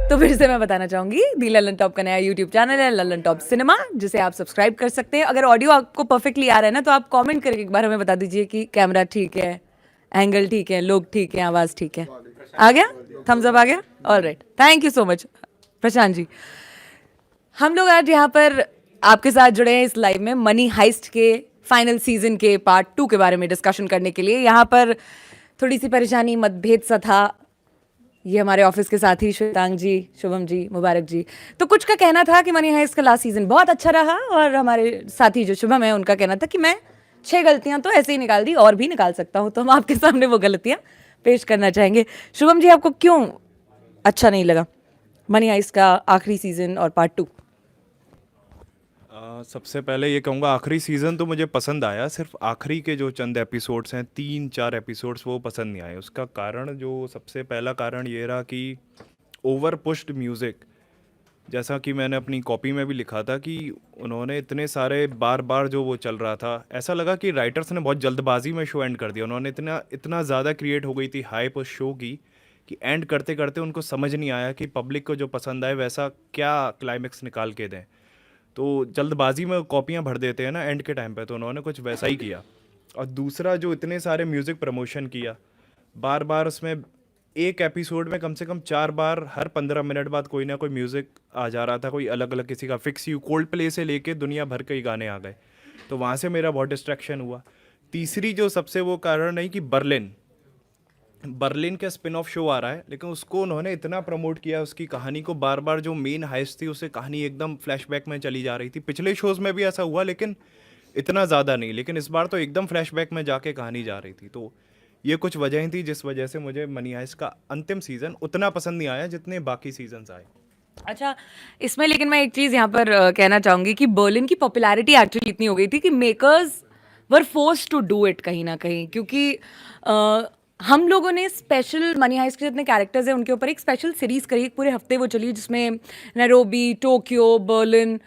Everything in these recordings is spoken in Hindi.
तो फिर से मैं बताना चाहूंगी, दी ललन टॉप का नया यूट्यूब चैनल है ललन टॉप सिनेमा, जिसे आप सब्सक्राइब कर सकते हैं। अगर ऑडियो आपको परफेक्टली आ रहा है ना, तो आप कमेंट करके एक बार हमें बता दीजिए कि कैमरा ठीक है, एंगल ठीक है, लोग ठीक है, आवाज ठीक है। आ गया? थम्स अप आ गया? Alright, thank you so much Prashant ji. हम लोग आज यहाँ पर आपके साथ जुड़े हैं इस लाइव में मनी हाइस्ट के फाइनल सीजन के पार्ट 2 के बारे में डिस्कशन करने के लिए। यहाँ पर थोड़ी सी परेशानी, मतभेद सा था। ये हमारे ऑफिस के साथी श्वेतांग जी, शुभम जी, मुबारक जी, तो कुछ का कहना था कि मनी हाइस्ट का लास्ट सीजन बहुत अच्छा रहा, और हमारे साथी जो शुभम है उनका कहना था कि मैं 6 गलतियां तो ऐसे ही निकाल दी, और भी निकाल सकता हूं। तो हम आपके सामने वो गलतियां पेश करना चाहेंगे। शुभम जी, आपको क्यों अच्छा नहीं लगा मनी हाइस्ट का आखिरी सीजन और पार्ट 2? सबसे पहले ये कहूँगा, आखिरी सीज़न तो मुझे पसंद आया, सिर्फ आखिरी के जो चंद एपिसोड्स हैं, 3-4 एपिसोड्स, वो पसंद नहीं आए। उसका कारण, जो सबसे पहला कारण ये रहा कि ओवर पुश्ड म्यूज़िक। जैसा कि मैंने अपनी कॉपी में भी लिखा था कि उन्होंने इतने सारे बार बार जो वो चल रहा था, ऐसा लगा कि राइटर्स ने बहुत जल्दबाजी में शो एंड कर दिया। उन्होंने इतना इतना ज़्यादा क्रिएट हो गई थी हाइप उस शो की कि एंड करते करते उनको समझ नहीं आया कि पब्लिक को जो पसंद आए वैसा क्या क्लाइमेक्स निकाल के दें। तो जल्दबाजी में कॉपियाँ भर देते हैं ना एंड के टाइम पे, तो उन्होंने कुछ वैसा ही किया। और दूसरा, जो इतने सारे म्यूज़िक प्रमोशन किया बार बार, उसमें एक एपिसोड में कम से कम 4 बार हर 15 मिनट बाद कोई ना कोई म्यूज़िक आ जा रहा था, कोई अलग अलग किसी का। फिक्स यू, कोल्ड प्ले से लेके दुनिया भर के ही गाने आ गए, तो वहाँ से मेरा बहुत डिस्ट्रैक्शन हुआ। तीसरी जो सबसे वो कारण है कि बर्लिन बर्लिन का स्पिन ऑफ शो आ रहा है, लेकिन उसको उन्होंने इतना प्रमोट किया, उसकी कहानी को बार बार, जो मेन हाइस्ट थी उसे कहानी एकदम फ्लैशबैक में चली जा रही थी। पिछले शोज़ में भी ऐसा हुआ, लेकिन इतना ज़्यादा नहीं। लेकिन इस बार तो एकदम फ्लैशबैक में जाके कहानी जा रही थी। तो ये कुछ वजहें थी जिस वजह से मुझे मनी हाइस्ट का अंतिम सीज़न उतना पसंद नहीं आया जितने बाकी सीजन्स आए। अच्छा, इसमें लेकिन मैं एक चीज यहाँ पर कहना चाहूंगी कि बर्लिन की पॉपुलैरिटी एक्चुअली इतनी हो गई थी कि makers were forced to do it कहीं ना कहीं, क्योंकि हम लोगों ने स्पेशल मनी हाइस्ट के जितने कैरेक्टर्स हैं उनके ऊपर एक स्पेशल सीरीज करी, एक पूरे हफ्ते वो चली, जिसमें नैरोबी, टोक्यो, बर्लिन,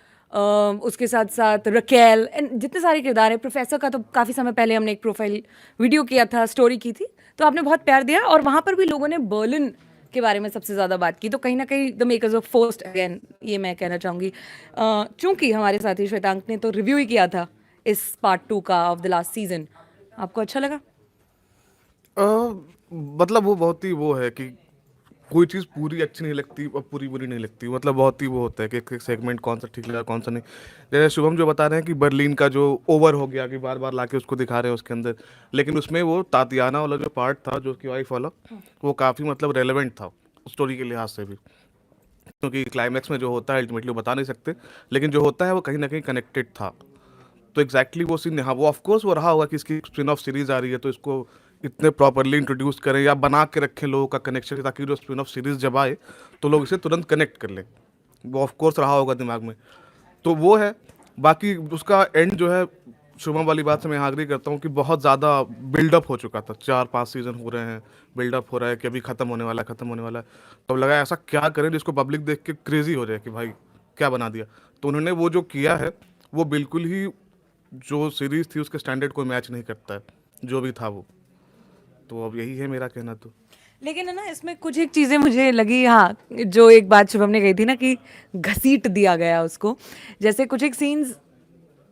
उसके साथ साथ रकेल एंड जितने सारे किरदार हैं। प्रोफेसर का तो काफ़ी समय पहले हमने एक प्रोफाइल वीडियो किया था, स्टोरी की थी, तो आपने बहुत प्यार दिया, और वहाँ पर भी लोगों ने बर्लिन के बारे में सबसे ज़्यादा बात की। तो कहीं ना कहीं the makers of forced again, ये मैं कहना चाहूँगी। चूंकि हमारे साथी श्वेतांक ने तो रिव्यू ही किया था इस पार्ट 2 का ऑफ द लास्ट सीजन, आपको अच्छा लगा? अ, मतलब वो बहुत ही वो है कि कोई चीज़ पूरी अच्छी नहीं लगती और पूरी बुरी नहीं लगती। मतलब बहुत ही वो होता है कि एक सेगमेंट कौन सा ठीक लगा, कौन सा नहीं। जैसे शुभम जो बता रहे हैं कि बर्लिन का जो ओवर हो गया, कि बार बार लाके उसको दिखा रहे हैं उसके अंदर, लेकिन उसमें वो तातियाना वाला जो पार्ट था, जो उसकी वाइफ वाला, वो काफ़ी मतलब रेलेवेंट था स्टोरी के लिहाज से भी। क्योंकि क्लाइमैक्स में जो होता है अल्टीमेटली वो बता नहीं सकते, लेकिन जो होता है वो कहीं ना कहीं कनेक्टेड था। तो एग्जैक्टली वो सीन, हाँ वो ऑफकोर्स वो रहा होगा कि इसकी स्पिन ऑफ सीरीज आ रही है, तो इसको इतने प्रॉपरली इंट्रोड्यूस करें या बना के रखें लोगों का कनेक्शन, ताकि जो स्पिन ऑफ सीरीज जब आए तो लोग इसे तुरंत कनेक्ट कर लें। वो ऑफकोर्स रहा होगा दिमाग में, तो वो है। बाकी उसका एंड जो है, शुभम वाली बात से मैं यहाँ एग्री करता हूँ कि बहुत ज़्यादा बिल्डअप हो चुका था। 4-5 सीजन हो रहे हैं, बिल्डअप हो रहा है कि अभी ख़त्म होने वाला है, ख़त्म होने वाला है। तो लगा ऐसा क्या करें जिसको पब्लिक देख के क्रेजी हो जाए कि भाई क्या बना दिया। तो उन्होंने वो जो किया है, वो बिल्कुल ही जो सीरीज थी उसके स्टैंडर्ड को मैच नहीं करता है, जो भी था वो। तो अब यही है मेरा कहना। तो लेकिन है ना, इसमें कुछ एक चीज़ें मुझे लगी, हाँ, जो एक बात शुभम ने कही थी ना कि घसीट दिया गया उसको। जैसे कुछ एक सीन्स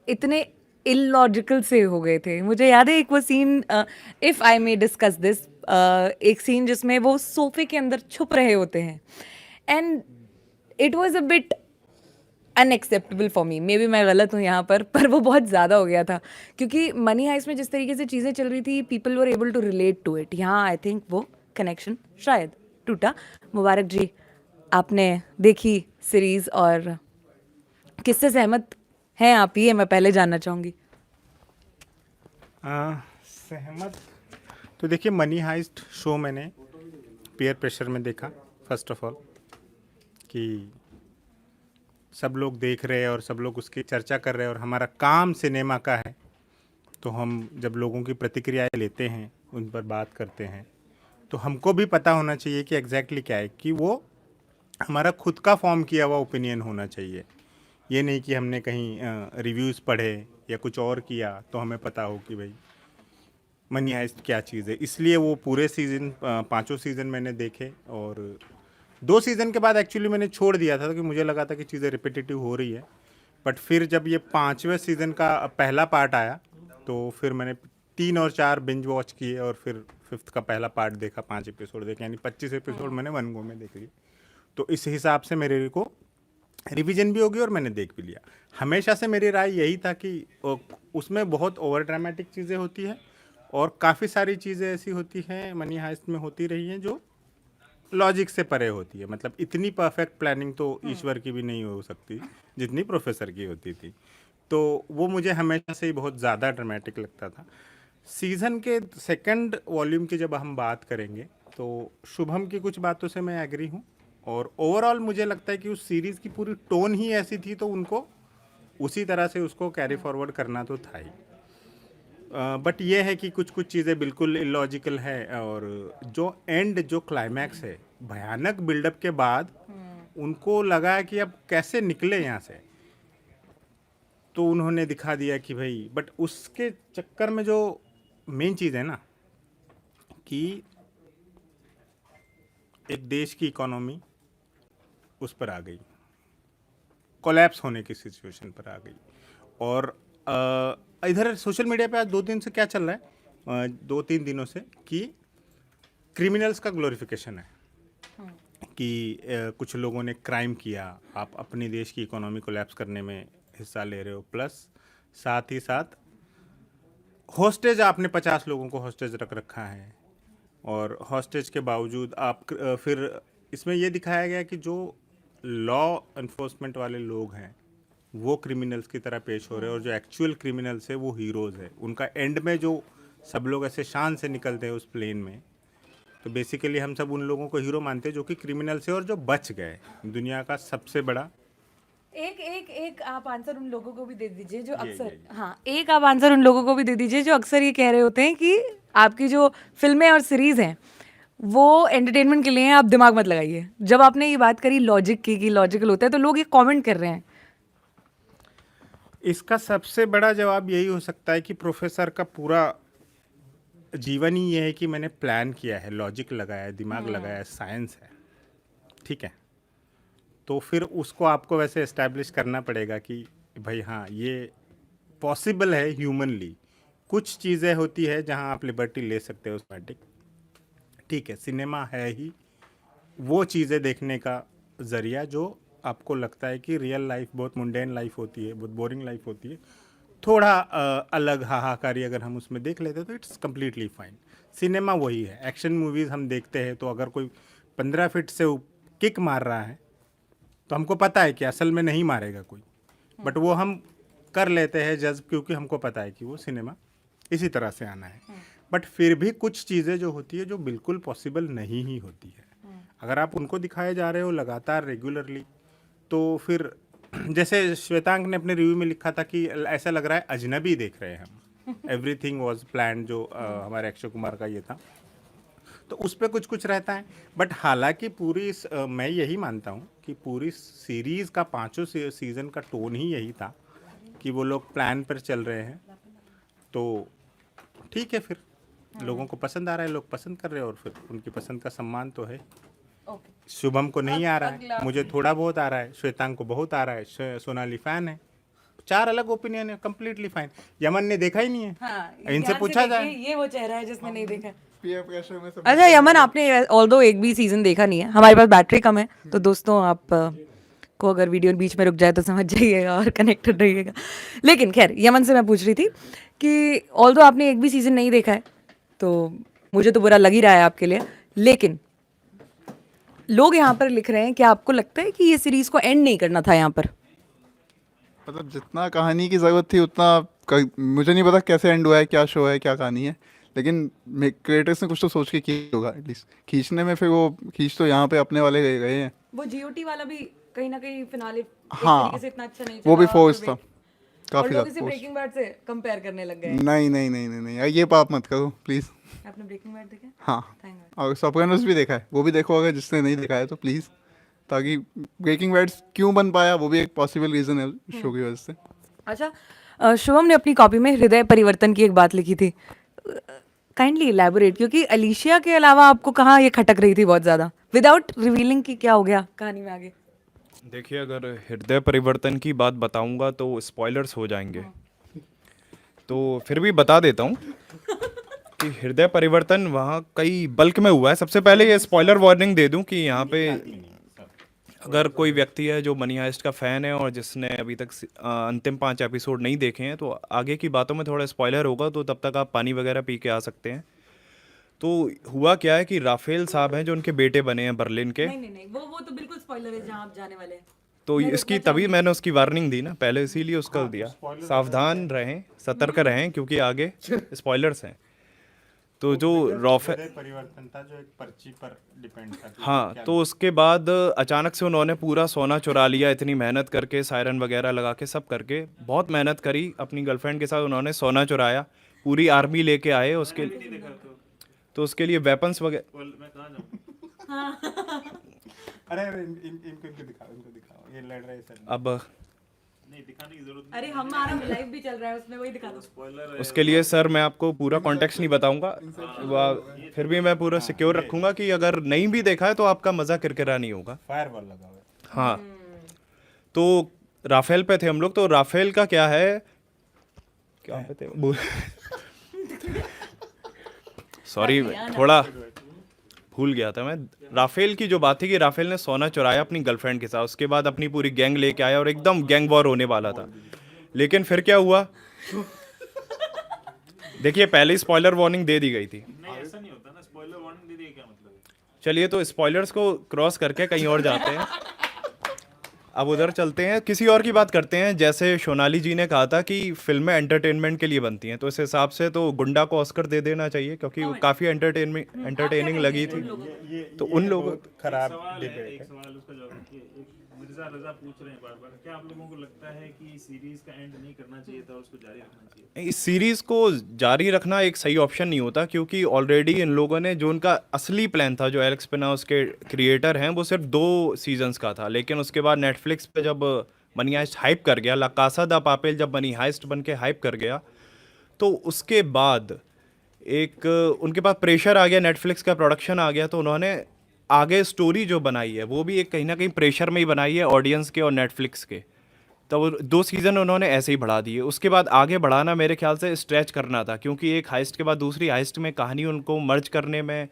इतने इलॉजिकल से हो गए थे। मुझे याद है एक वो scene, if I may discuss this, एक सीन जिसमें वो सोफे के अंदर छुप रहे होते हैं, and it was a bit unacceptable for me. Maybe मैं गलत हूँ यहाँ पर वो बहुत ज़्यादा हो गया था, क्योंकि मनी हाइस्ट में जिस तरीके से चीज़ें चल रही थी, people were able to relate to it. यहाँ आई थिंक वो कनेक्शन शायद टूटा। मुबारक जी, आपने देखी सीरीज और किससे सहमत हैं आप, ये मैं पहले जानना चाहूँगी। सहमत तो देखिए, मनी हाइस्ट शो मैंने पीयर प्रेशर में देखा, फर्स्ट ऑफ ऑल, कि सब लोग देख रहे हैं और सब लोग उसकी चर्चा कर रहे हैं, और हमारा काम सिनेमा का है, तो हम जब लोगों की प्रतिक्रियाएं लेते हैं, उन पर बात करते हैं, तो हमको भी पता होना चाहिए कि एग्जैक्टली क्या है, कि वो हमारा खुद का फॉर्म किया हुआ ओपिनियन होना चाहिए। ये नहीं कि हमने कहीं रिव्यूज़ पढ़े या कुछ और किया तो हमें पता हो कि भाई मनी हाइस्ट क्या चीज़ है। इसलिए वो पूरे सीज़न, 5 सीज़न मैंने देखे, और 2 सीज़न के बाद एक्चुअली मैंने छोड़ दिया था कि मुझे लगा था कि चीज़ें रिपीटेटिव हो रही है, बट फिर जब ये 5वें सीज़न का पहला पार्ट आया तो फिर मैंने 3 और 4 बिंज वॉच किए और फिर 5th का पहला पार्ट देखा, 5 एपिसोड देखे, यानी 25 एपिसोड मैंने वन गो में देख लिए। तो इस हिसाब से मेरे को रिवीजन भी होगी और मैंने देख भी लिया। हमेशा से मेरी राय यही था कि उसमें बहुत ओवर ड्रामेटिक चीज़ें होती है और काफ़ी सारी चीज़ें ऐसी होती हैं मनी हाइस्ट में होती रही हैं जो लॉजिक से परे होती है। मतलब इतनी परफेक्ट प्लानिंग तो ईश्वर की भी नहीं हो सकती जितनी प्रोफेसर की होती थी। तो वो मुझे हमेशा से ही बहुत ज़्यादा ड्रामेटिक लगता था। सीज़न के सेकंड वॉल्यूम की जब हम बात करेंगे तो शुभम की कुछ बातों से मैं एग्री हूँ और ओवरऑल मुझे लगता है कि उस सीरीज़ की पूरी टोन ही ऐसी थी तो उनको उसी तरह से उसको कैरी फॉरवर्ड करना तो था ही। बट ये है कि कुछ कुछ चीज़ें बिल्कुल इलॉजिकल है और जो क्लाइमैक्स है भयानक बिल्डअप के बाद उनको लगा कि अब कैसे निकले यहाँ से, तो उन्होंने दिखा दिया कि भाई, बट उसके चक्कर में जो मेन चीज़ है ना कि एक देश की इकोनॉमी उस पर आ गई, कोलैप्स होने की सिचुएशन पर आ गई। और इधर सोशल मीडिया पे आज 2 दिन से क्या चल रहा है, 2-3 दिनों से, कि क्रिमिनल्स का ग्लोरिफिकेशन है कि कुछ लोगों ने क्राइम किया, आप अपने देश की इकोनॉमी कोलैप्स करने में हिस्सा ले रहे हो, प्लस साथ ही साथ हॉस्टेज आपने 50 लोगों को हॉस्टेज रख रखा है और हॉस्टेज के बावजूद आप फिर इसमें ये दिखाया गया कि जो लॉ एनफोर्समेंट वाले लोग हैं वो क्रिमिनल्स की तरह पेश हो रहे हैं और जो एक्चुअल क्रिमिनल्स है वो हीरोज़ है। उनका एंड में जो सब लोग ऐसे शान से निकलते हैं उस प्लेन में, तो बेसिकली हम सब उन लोगों को हीरो मानते हैं जो कि क्रिमिनल्स है और जो बच गए। दुनिया का सबसे बड़ा एक आप आंसर उन लोगों को भी दे दीजिए जो अक्सर, हाँ, एक आप आंसर उन लोगों को भी दे दीजिए जो अक्सर ये कह रहे होते हैं कि आपकी जो फिल्में और सीरीज हैं वो एंटरटेनमेंट के लिए हैं, आप दिमाग मत लगाइए। जब आपने ये बात करी लॉजिक की कि लॉजिकल होता है तो लोग ये कमेंट कर रहे हैं। इसका सबसे बड़ा जवाब यही हो सकता है कि प्रोफेसर का पूरा जीवन ही ये है कि मैंने प्लान किया है, लॉजिक लगाया है, दिमाग लगाया है, साइंस है, ठीक है। तो फिर उसको आपको वैसे एस्टैब्लिश करना पड़ेगा कि भाई हाँ ये पॉसिबल है ह्यूमनली। कुछ चीज़ें होती है जहाँ आप लिबर्टी ले सकते हो उसमेटिक, ठीक है। सिनेमा है ही वो चीज़ें देखने का ज़रिया जो आपको लगता है कि रियल लाइफ बहुत मुंडेन लाइफ होती है, बहुत बोरिंग लाइफ होती है, थोड़ा अलग हाहाकारी अगर हम उसमें देख लेते हैं तो इट्स कम्प्लीटली फाइन। सिनेमा वही है। एक्शन मूवीज़ हम देखते हैं तो अगर कोई 15 फीट से किक मार रहा है तो हमको पता है कि असल में नहीं मारेगा कोई, बट वो हम कर लेते हैं जज, क्योंकि हमको पता है कि वो सिनेमा इसी तरह से आना है। बट फिर भी कुछ चीज़ें जो होती है जो बिल्कुल पॉसिबल नहीं ही होती है, अगर आप उनको दिखाए जा रहे हो लगातार रेगुलरली, तो फिर जैसे श्वेतांक ने अपने रिव्यू में लिखा था कि ऐसा लग रहा है अजनबी देख रहे हैं हम, एवरीथिंग वाज प्लान, जो हमारे अक्षय कुमार का ये था, तो उस पर कुछ कुछ रहता है। बट हालांकि पूरी मैं यही मानता हूँ कि पूरी सीरीज़ का 5 सीज़न का टोन ही यही था कि वो लोग प्लान पर चल रहे हैं। तो ठीक है, फिर लोगों को पसंद आ रहा है, लोग पसंद कर रहे हैं और फिर उनकी पसंद का सम्मान तो है। शुभम को नहीं आ रहा है, मुझे थोड़ा बहुत आ रहा है, श्वेतांक को बहुत आ रहा है, सोनाली फैन है, 4 अलग ओपिनियन है, कम्प्लीटली फाइन। यमन ने देखा ही नहीं है, हाँ, इनसे पूछा जाए। ये वो चेहरा है जिसने नहीं देखा। पीयर प्रेशर में सब अच्छा यमन, आपने ऑल्दो एक भी सीजन देखा नहीं है, हमारे पास बैटरी कम है, तो दोस्तों आप को अगर वीडियो बीच में रुक जाए तो समझ जाइएगा और कनेक्टेड रहिएगा। लेकिन खैर, यमन से मैं पूछ रही थी कि ऑल्दो आपने एक भी सीजन नहीं देखा है तो मुझे तो बुरा लग ही रहा है आपके लिए, लेकिन लोग यहाँ पर लिख रहे हैं कि आपको लगता है कि ये सीरीज को एंड नहीं करना था यहाँ पर? मतलब जितना कहानी की ज़रूरत थी उतना मुझे नहीं पता कैसे एंड हुआ है, क्या शो है, क्या कहानी है, लेकिन क्रिएटर्स ने कुछ तो सोच के किया होगा एटलीस्ट। खींचने में फिर वो खींच तो यहाँ पे अपने वाले गए हैं। वो जीओटी वाला भी कहीं ना कहीं फिनाले हाँ, से इतना अच्छा नहीं वो भी चला फोर्स और था, और काफ़ी लोग ज़्यादा इसे फोर्स। ब्रेकिंग बैड से कंपेयर करने लग गए। नहीं नहीं नहीं नहीं नहीं, ये पाप मत करो प्लीज़। आपने ब्रेकिंग बैड देखा? हाँ, थैंक गॉड। और सोप्रानोस भी देखा है, वो भी देखो अगर जिसने नहीं देखा है तो प्लीज़, ताकि ब्रेकिंग बैड क्यों बन पाया वो भी एक पॉसिबल रीज़न है शो की वजह से। अच्छा, शुभम ने अपनी कॉपी में हृदय परिवर्तन की एक बात लिखी थी। काइंडली इलैबोरेट, क्योंकि अलीशिया के अलावा आपको कहाँ ये खटक रही थी बहुत ज़्यादा, विदाउट रिवीलिंग की क्या हो गया कहानी में आगे? देखिए, अगर हृदय परिवर्तन की बात बताऊंगा तो स्पॉयलर्स हो जाएंगे, तो फिर भी बता देता हूँ कि हृदय परिवर्तन वहाँ कई बल्क में हुआ है। सबसे पहले ये स्पॉइलर वार्निंग दे दूं कि यहाँ पे अगर कोई व्यक्ति है जो मनी हाइस्ट का फ़ैन है और जिसने अभी तक अंतिम 5 एपिसोड नहीं देखे हैं, तो आगे की बातों में थोड़ा स्पॉइलर होगा, तो तब तक आप पानी वगैरह पी के आ सकते हैं। तो हुआ क्या है कि राफेल साहब हैं जो उनके बेटे बने हैं बर्लिन के, नहीं, वो तो बिल्कुल स्पॉइलर है जहाँ आप जाने वाले हैं। तो इसकी तभी मैंने उसकी वार्निंग दी ना पहले, इसीलिए उसका दिया, सावधान रहें, सतर्क रहें, क्योंकि आगे स्पॉयलर्स हैं। तो जो रॉफेल परिवर्तन था जो एक पर्ची पर डिपेंड था। हाँ, तो उसके बाद अचानक से उन्होंने पूरा सोना चुरा लिया, इतनी मेहनत करके, सायरन वगैरह लगा के, सब करके बहुत मेहनत करी अपनी गर्लफ्रेंड के साथ, उन्होंने सोना चुराया, पूरी आर्मी लेके आए उसके, तो उसके लिए वेपन्स वगैरह। अरे इनको दिखाओ, ये लड़ रहे सर। अब अरे हमारा लाइव भी चल रहा है, उसमें वही दिखा दो। उसके लिए सर मैं आपको पूरा कॉन्टेक्स्ट नहीं बताऊंगा, फिर भी मैं पूरा सिक्योर रखूंगा कि अगर नहीं भी देखा है तो आपका मजा किरकिरा नहीं होगा। फायरवॉल लगा हुआ है। हाँ, तो राफेल पे थे हम लोग, तो राफेल का क्या है, क्या पे थे सॉरी थोड़ा भूल गया था मैं। राफेल की जो बात थी कि राफेल ने सोना चुराया अपनी गर्लफ्रेंड के साथ, उसके बाद अपनी पूरी गैंग लेके आया और एकदम गैंग वॉर होने वाला था, लेकिन फिर क्या हुआ देखिए, पहले ही स्पॉइलर वार्निंग दे दी गई थी। ऐसा नहीं होता ना, स्पॉइलर वार्निंग दे दिए क्या मतलब है? चलिए, तो स्पॉयलर्स को क्रॉस करके कहीं और जाते हैं, अब उधर चलते हैं, किसी और की बात करते हैं। जैसे सोनाली जी ने कहा था कि फिल्में एंटरटेनमेंट के लिए बनती हैं, तो इस हिसाब से तो गुंडा को ऑस्कर दे देना चाहिए, क्योंकि वो काफ़ी एंटरटेनिंग लगी थी। तो उन लोगों खराब सवाल है, डिबेट एक है। सवाल उसका जवाब कि एक मिर्जा रजा पूछ रहे हैं बार बार, क्या आप लोगों को लगता है कि सीरीज का एंड नहीं करना चाहिए था, उसको जारी रखना चाहिए? इस सीरीज को जारी रखना एक सही ऑप्शन नहीं होता, क्योंकि ऑलरेडी इन लोगों ने, जो उनका असली प्लान था, जो एलेक्स पिनाउस के क्रिएटर हैं, वो सिर्फ 2 सीजन्स का था, लेकिन उसके बाद नेटफ्लिक्स पे जब मनी हाइस्ट हाइप कर गया, ला कासा दा पापेल जब मनी हाइस्ट बन के हाइप कर गया, तो उसके बाद एक उनके पास प्रेशर आ गया, नेटफ्लिक्स का प्रोडक्शन आ गया, तो उन्होंने आगे स्टोरी जो बनाई है वो भी एक कहीं ना कहीं प्रेशर में ही बनाई है, ऑडियंस के और नेटफ्लिक्स के। तो वो 2 सीज़न उन्होंने ऐसे ही बढ़ा दिए, उसके बाद आगे बढ़ाना मेरे ख्याल से स्ट्रेच करना था, क्योंकि एक हाइस्ट के बाद दूसरी हाइस्ट में कहानी उनको मर्ज करने में,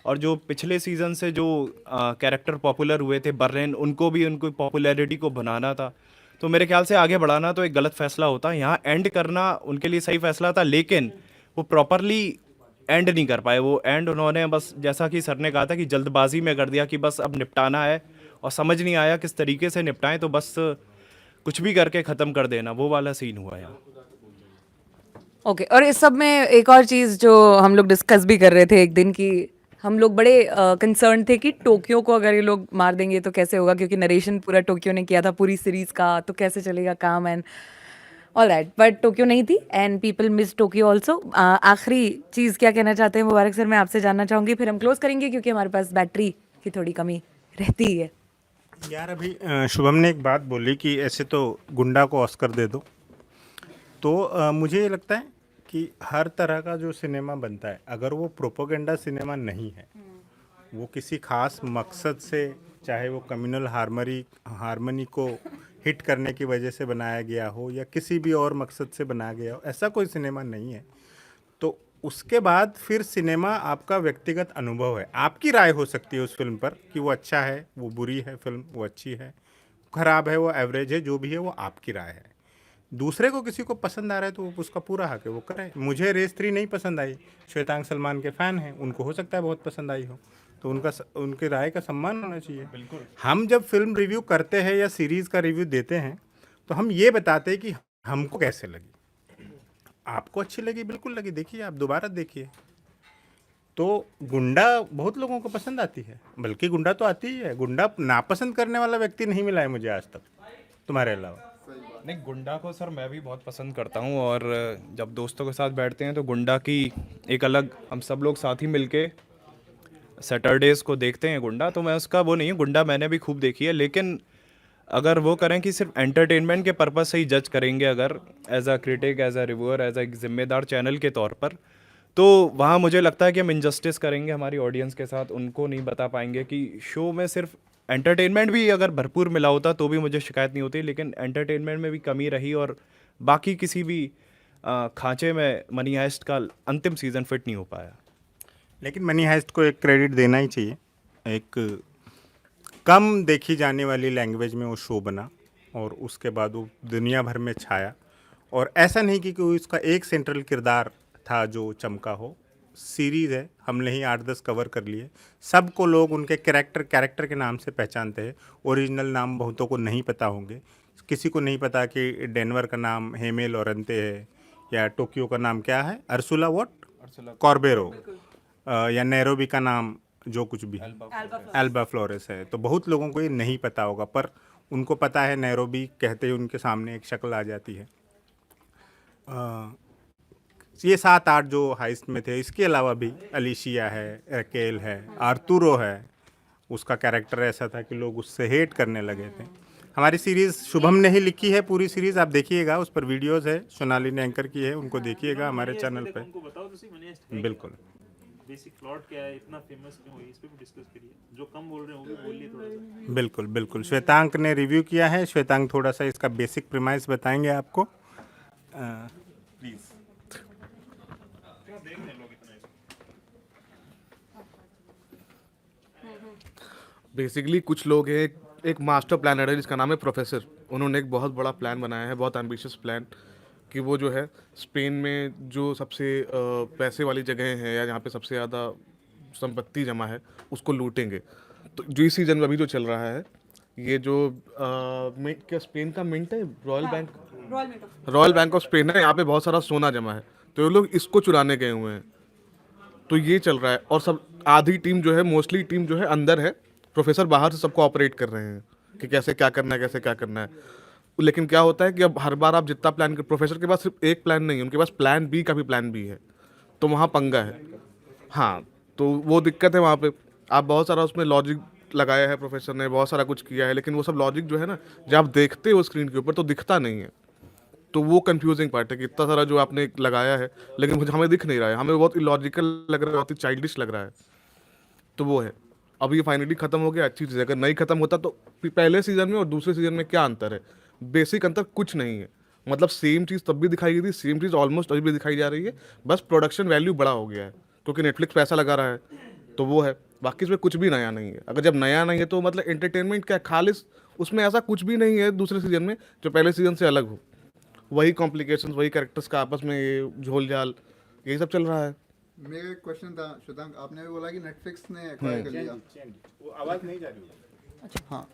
और जो पिछले सीज़न से जो कैरेक्टर पॉपुलर हुए थे बर्रेन, उनको भी उनको पॉपुलैरिटी को बनाना था, तो मेरे ख्याल से आगे बढ़ाना तो एक गलत फैसला होता। यहाँ एंड करना उनके लिए सही फैसला था, लेकिन वो प्रॉपरली एंड नहीं कर पाए। वो एंड उन्होंने बस, जैसा कि सर ने कहा था, कि जल्दबाजी में कर दिया, कि बस अब निपटाना है, और समझ नहीं आया किस तरीके से निपटाएं, तो बस कुछ भी करके ख़त्म कर देना, वो वाला सीन हुआ यहाँ। ओके, और इस सब में एक और चीज़ जो हम लोग डिस्कस भी कर रहे थे एक दिन, की हम लोग बड़े कंसर्न थे कि टोक्यो को अगर ये लोग मार देंगे तो कैसे होगा, क्योंकि नरेशन पूरा टोक्यो ने किया था पूरी सीरीज का, तो कैसे चलेगा काम, and all that, but Tokyo नहीं थी and people miss Tokyo also. आखिरी चीज़ क्या कहना चाहते हैं मुबारक सर, मैं आपसे जानना चाहूँगी, फिर हम क्लोज करेंगे क्योंकि हमारे पास बैटरी की थोड़ी कमी रहती है। यार अभी शुभम ने एक बात बोली कि ऐसे तो गुंडा को ऑस्कर दे दो, तो मुझे ये लगता है कि हर तरह का जो सिनेमा बनता है, अगर वो प्रोपोगेंडा सिनेमा नहीं है, वो किसी खास मकसद से, चाहे वो कम्युनल हारमनी को हिट करने की वजह से बनाया गया हो या किसी भी और मकसद से बनाया गया हो, ऐसा कोई सिनेमा नहीं है, तो उसके बाद फिर सिनेमा आपका व्यक्तिगत अनुभव है। आपकी राय हो सकती है उस फिल्म पर कि वो अच्छा है, वो बुरी है फिल्म, वो अच्छी है, खराब है, वो एवरेज है, जो भी है वो आपकी राय है। दूसरे को किसी को पसंद आ रहा है तो उसका पूरा हक है, वो करे। मुझे रेस 3 नहीं पसंद आई, श्वेतांग सलमान के फ़ैन हैं, उनको हो सकता है बहुत पसंद आई हो, तो उनके राय का सम्मान होना चाहिए। बिल्कुल। हम जब फिल्म रिव्यू करते हैं या सीरीज़ का रिव्यू देते हैं तो हम ये बताते हैं कि हमको कैसे लगी। आपको अच्छी लगी, बिल्कुल लगी, देखिए, आप दोबारा देखिए। तो गुंडा बहुत लोगों को पसंद आती है, बल्कि गुंडा तो आती ही है, गुंडा नापसंद करने वाला व्यक्ति नहीं मिला है मुझे आज तक तुम्हारे अलावा। नहीं, गुंडा को सर मैं भी बहुत पसंद करता हूँ, और जब दोस्तों के साथ बैठते हैं तो गुंडा की एक अलग, हम सब लोग साथ ही मिलके सैटरडेज़ को देखते हैं गुंडा, तो मैं उसका वो नहीं हूँ, गुंडा मैंने भी खूब देखी है, लेकिन अगर वो करें कि सिर्फ एंटरटेनमेंट के पर्पज़ से ही जज करेंगे, अगर as a critic, as a reviewer, as a जिम्मेदार चैनल के तौर पर, तो वहाँ मुझे लगता है कि हम इनजस्टिस करेंगे हमारी ऑडियंस के साथ, उनको नहीं बता पाएंगे कि शो में सिर्फ एंटरटेनमेंट भी अगर भरपूर मिला होता तो भी मुझे शिकायत नहीं होती, लेकिन एंटरटेनमेंट में भी कमी रही और बाकी किसी भी खांचे में मनी हाइस्ट का अंतिम सीज़न फिट नहीं हो पाया। लेकिन मनी हाइस्ट को एक क्रेडिट देना ही चाहिए, एक कम देखी जाने वाली लैंग्वेज में वो शो बना और उसके बाद वो दुनिया भर में छाया। और ऐसा नहीं कि कोई उसका एक सेंट्रल किरदार था जो चमका हो। सीरीज़ है, हमने ही 8-10 कवर कर लिए, सबको लोग उनके कैरेक्टर के नाम से पहचानते हैं। ओरिजिनल नाम बहुतों को नहीं पता होंगे, किसी को नहीं पता कि डेनवर का नाम हेमे लोरेंते है या टोक्यो का नाम क्या है, अर्सुला कॉर्बेरो, या नैरोबी का नाम जो कुछ भी है एल्बा फ्लोरेस है। तो बहुत लोगों को ये नहीं पता होगा, पर उनको पता है नैरोबी कहते ही उनके सामने एक शक्ल आ जाती है। ये 7-8 जो हाइस्ट में थे, इसके अलावा भी अलिशिया है, रकेल है, आर्तुरो है, उसका कैरेक्टर ऐसा था कि लोग उससे हेट करने लगे थे। हमारी सीरीज़ शुभम ने ही लिखी है, पूरी सीरीज़ आप देखिएगा, उस पर वीडियोस है, सोनाली ने एंकर की है, उनको देखिएगा हमारे चैनल पे। उनको बताओ तो सही, मनी हाइस्ट है बिल्कुल बेसिक प्लॉट क्या है, इतना फेमस क्यों हुई, इस पे भी डिस्कस करिए। जो कम बोल रहे हैं वो भी बोलिए थोड़ा सा। बिल्कुल बिल्कुल श्वेतांक ने रिव्यू किया है। श्वेतांक थोड़ा सा इसका बेसिक प्रीमाइस बताएंगे आपको, प्लीज़। बेसिकली कुछ लोग हैं, एक मास्टर प्लानर है जिसका नाम है प्रोफेसर। उन्होंने एक बहुत बड़ा प्लान बनाया है, बहुत एम्बिशियस प्लान, कि वो जो है स्पेन में जो सबसे पैसे वाली जगह है या जहाँ पे सबसे ज़्यादा संपत्ति जमा है उसको लूटेंगे। तो जो इस सीजन में अभी जो चल रहा है, ये जो क्या स्पेन का मिंट है, रॉयल बैंक ऑफ स्पेन है, यहाँ पे बहुत सारा सोना जमा है, तो ये लोग इसको चुराने गए हुए हैं। तो ये चल रहा है और सब आधी टीम जो है, मोस्टली टीम जो है अंदर है, प्रोफेसर बाहर से सबको ऑपरेट कर रहे हैं कि कैसे क्या करना है, कैसे क्या करना है। लेकिन क्या होता है कि अब हर बार आप जितना प्लान कर, प्रोफेसर के पास सिर्फ एक प्लान नहीं है, उनके पास प्लान बी का भी प्लान बी है, तो वहाँ पंगा है। हाँ, तो वो दिक्कत है वहाँ पे। आप बहुत सारा उसमें लॉजिक लगाया है प्रोफेसर ने, बहुत सारा कुछ किया है, लेकिन वो सब लॉजिक जो है ना, जब आप देखते हो स्क्रीन के ऊपर तो दिखता नहीं है। तो वो कंफ्यूजिंग पार्ट है कि इतना सारा जो आपने लगाया है लेकिन मुझे हमें दिख नहीं रहा है, हमें बहुत इलॉजिकल लग रहा है, बहुत ही चाइल्डिश लग रहा है। तो वो है, अब ये फाइनली खत्म हो गया, अच्छी चीज़ है। अगर नहीं खत्म होता तो पहले सीजन में और दूसरे सीजन में क्या अंतर है? बेसिक अंतर कुछ नहीं है, मतलब सेम चीज़ तब भी दिखाई गई थी, सेम चीज़ ऑलमोस्ट अभी भी दिखाई जा रही है, बस प्रोडक्शन वैल्यू बड़ा हो गया है क्योंकि नेटफ्लिक्स पैसा लगा रहा है, तो वो है। बाकी इसमें कुछ भी नया नहीं है। अगर जब नया नहीं है तो मतलब एंटरटेनमेंट क्या खालिस, उसमें ऐसा कुछ भी नहीं है दूसरे सीजन में जो पहले सीजन से अलग हो। वही कॉम्प्लिकेशंस, वही कैरेक्टर्स का आपस में ये झोल झाल, यही सब चल रहा है। मेरा एक क्वेश्चन था श्वेतांक, आपने भी बोला कि नेटफ्लिक्स ने एक्वायर कर लिया, वो आवाज़ नहीं जा रही। हाँ,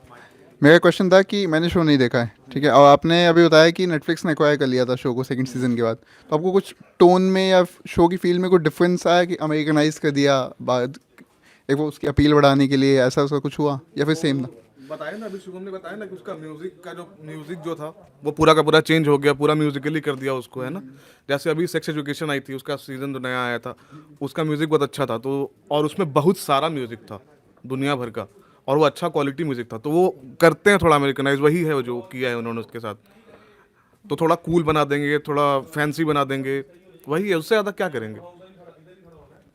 मेरा क्वेश्चन था कि मैंने शो नहीं देखा है, ठीक है, और आपने अभी बताया कि नेटफ्लिक्स ने एक्वायर कर लिया था शो को सेकंड सीजन के बाद, तो आपको कुछ टोन में या शो की फील में कोई डिफरेंस आया कि अमेरिकनाइज कर दिया बाद, एक वो उसकी अपील बढ़ाने के लिए, ऐसा उसका कुछ हुआ या फिर सेम था? बताया ना, अभी शुभम ने बताया ना कि उसका म्यूजिक जो था वो पूरा का पूरा चेंज हो गया, पूरा म्यूजिकली कर दिया उसको, है ना। जैसे अभी सेक्स एजुकेशन आई थी, उसका सीजन जो नया आया था, उसका म्यूजिक बहुत अच्छा था, तो और उसमें बहुत सारा म्यूजिक था दुनिया भर का, और वो अच्छा क्वालिटी म्यूजिक था। तो वो करते हैं थोड़ा अमेरिकनाइज, वही है जो किया है उन्होंने उसके साथ। तो थोड़ा कूल बना देंगे, थोड़ा फैंसी बना देंगे, वही है, उससे ज़्यादा क्या करेंगे।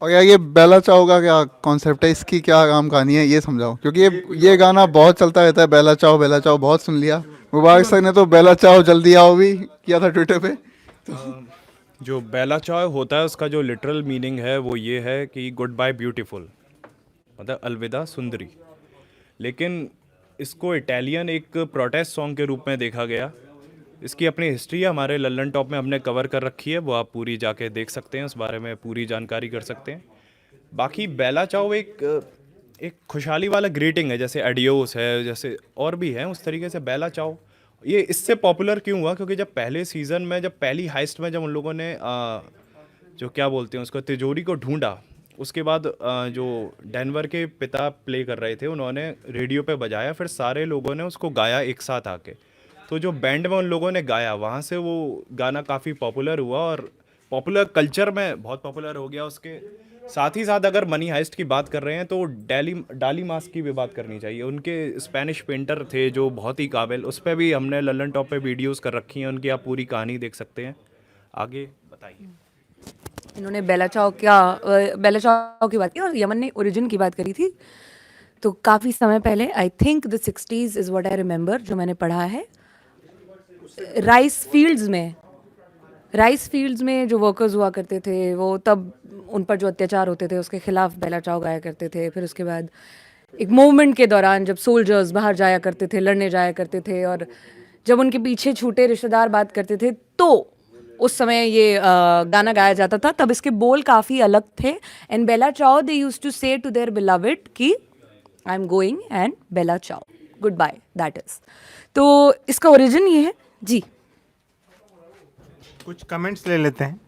और यार ये बेला चाओ का क्या कॉन्सेप्ट है, इसकी क्या काम कहानी है, ये समझाओ, क्योंकि ये गाना बहुत चलता रहता है, बेला चाओ बहुत सुन लिया। मुबारक सर ने तो बेला चाओ जल्दी आओ भी किया था ट्विटर पे। जो बेला चाओ होता है उसका जो लिटरल मीनिंग है वो ये है कि गुड बाय ब्यूटीफुल, मतलब अलविदा सुंदरी। लेकिन इसको इटालियन एक प्रोटेस्ट सॉन्ग के रूप में देखा गया। इसकी अपनी हिस्ट्री है, हमारे लल्लन टॉप में हमने कवर कर रखी है, वो आप पूरी जाके देख सकते हैं, उस बारे में पूरी जानकारी कर सकते हैं। बाकी बेला चाओ एक खुशहाली वाला ग्रीटिंग है, जैसे एडियोस है, जैसे और भी है उस तरीके से बेला चाओ। ये इससे पॉपुलर क्यों हुआ? क्योंकि जब पहले सीज़न में, जब पहली हाइस्ट में जब उन लोगों ने जो क्या बोलते हैं उसको, तिजोरी को ढूंढा, उसके बाद जो डेनवर के पिता प्ले कर रहे थे उन्होंने रेडियो पे बजाया, फिर सारे लोगों ने उसको गाया एक साथ आके। तो जो बैंड में उन लोगों ने गाया, वहाँ से वो गाना काफ़ी पॉपुलर हुआ और पॉपुलर कल्चर में बहुत पॉपुलर हो गया। उसके साथ ही साथ अगर मनी हाइस्ट की बात कर रहे हैं तो डाली मास की भी बात करनी चाहिए। उनके स्पेनिश पेंटर थे जो बहुत ही काबिल, उस पर भी हमने लल्लन टॉप पे वीडियोस कर रखी हैं, उनकी आप पूरी कहानी देख सकते हैं। आगे बताइए। इन्होंने बेला चाव की बात की और यमन ने ओरिजिन की बात करी थी। तो काफ़ी समय पहले, I think the 60s is what I remember, जो मैंने पढ़ा है, राइस फील्ड्स में जो वर्कर्स हुआ करते थे, वो तब उन पर जो अत्याचार होते थे उसके खिलाफ बेला चाव गाया करते थे। फिर उसके बाद एक मूवमेंट के दौरान जब सोल्जर्स बाहर जाया करते थे, लड़ने जाया करते थे, और जब उनके पीछे छूटे रिश्तेदार बात करते थे, तो उस समय ये गाना गाया जाता था। तब इसके बोल काफ़ी अलग थे। एंड बेला चाव, दे यूज्ड टू से टू देयर बिलवेड कि आई एम गोइंग एंड बेला चाव, गुड बाय, दैट इज। तो इसका ओरिजिन ये है जी। कुछ कमेंट्स ले लेते हैं।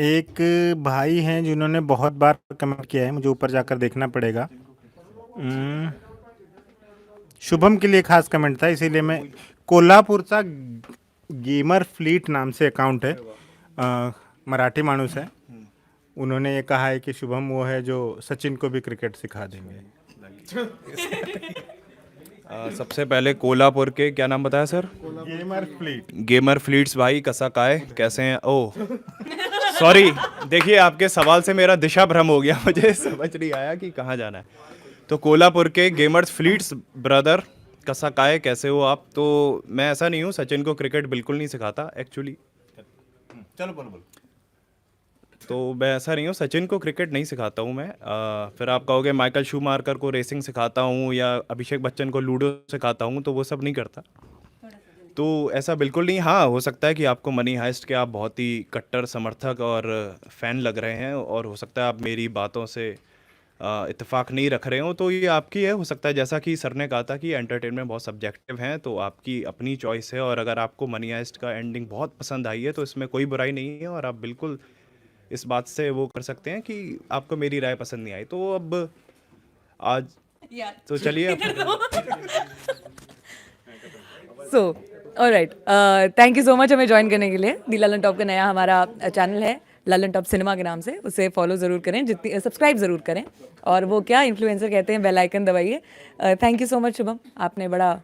एक भाई हैं जिन्होंने बहुत बार कमेंट किया है, मुझे ऊपर जाकर देखना पड़ेगा। शुभम के लिए खास कमेंट था, इसीलिए मैं, कोल्हापुरचा गेमर फ्लीट नाम से अकाउंट है, मराठी मानुस है। उन्होंने ये कहा है कि शुभम वो है जो सचिन को भी क्रिकेट सिखा देंगे। सबसे पहले कोल्हापुर के क्या नाम बताया सर? गेमर फ्लीट्स भाई, कसा काय, कैसे हैं? ओह सॉरी, देखिए आपके सवाल से मेरा दिशा भ्रम हो गया, मुझे समझ नहीं आया कि कहाँ जाना है। तो कोल्हापुर के गेमर्स फ्लीट्स ब्रदर, कसा काय, कैसे हो आप? तो मैं ऐसा नहीं हूँ, सचिन को क्रिकेट बिल्कुल नहीं सिखाता एक्चुअली। चलो बोलो। तो मैं ऐसा नहीं हूँ, सचिन को क्रिकेट नहीं सिखाता हूँ मैं। फिर आप कहोगे माइकल शूमार्कर को रेसिंग सिखाता हूँ या अभिषेक बच्चन को लूडो सिखाता हूँ, तो वो सब नहीं करता। तो ऐसा बिल्कुल नहीं। हाँ, हो सकता है कि आपको मनी हाइस्ट के आप बहुत ही कट्टर समर्थक और फ़ैन लग रहे हैं, और हो सकता है आप मेरी बातों से इत्तेफाक नहीं रख रहे हो, तो ये आपकी है। हो सकता है जैसा कि सर ने कहा था कि एंटरटेनमेंट बहुत सब्जेक्टिव है, तो आपकी अपनी चॉइस है। और अगर आपको मनी हाइस्ट का एंडिंग बहुत पसंद आई है तो इसमें कोई बुराई नहीं है, और आप बिल्कुल इस बात से वो कर सकते हैं कि आपको मेरी राय पसंद नहीं आई। तो अब आज तो चलिए so alright, thank you so much हमें ज्वाइन करने के लिए। दी ललन टॉप का नया हमारा चैनल है ललन टॉप सिनेमा के नाम से, उसे फॉलो ज़रूर करें, जितनी सब्सक्राइब ज़रूर करें, और वो क्या इन्फ्लुएंसर कहते हैं, बेल आइकन दबाइए। Thank you so much Shubham, आपने बड़ा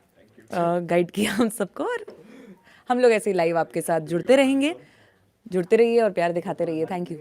गाइड किया हम सबको, और हम लोग ऐसे ही लाइव आपके साथ जुड़ते रहेंगे। जुड़ते रहिए और प्यार दिखाते रहिए। Thank you.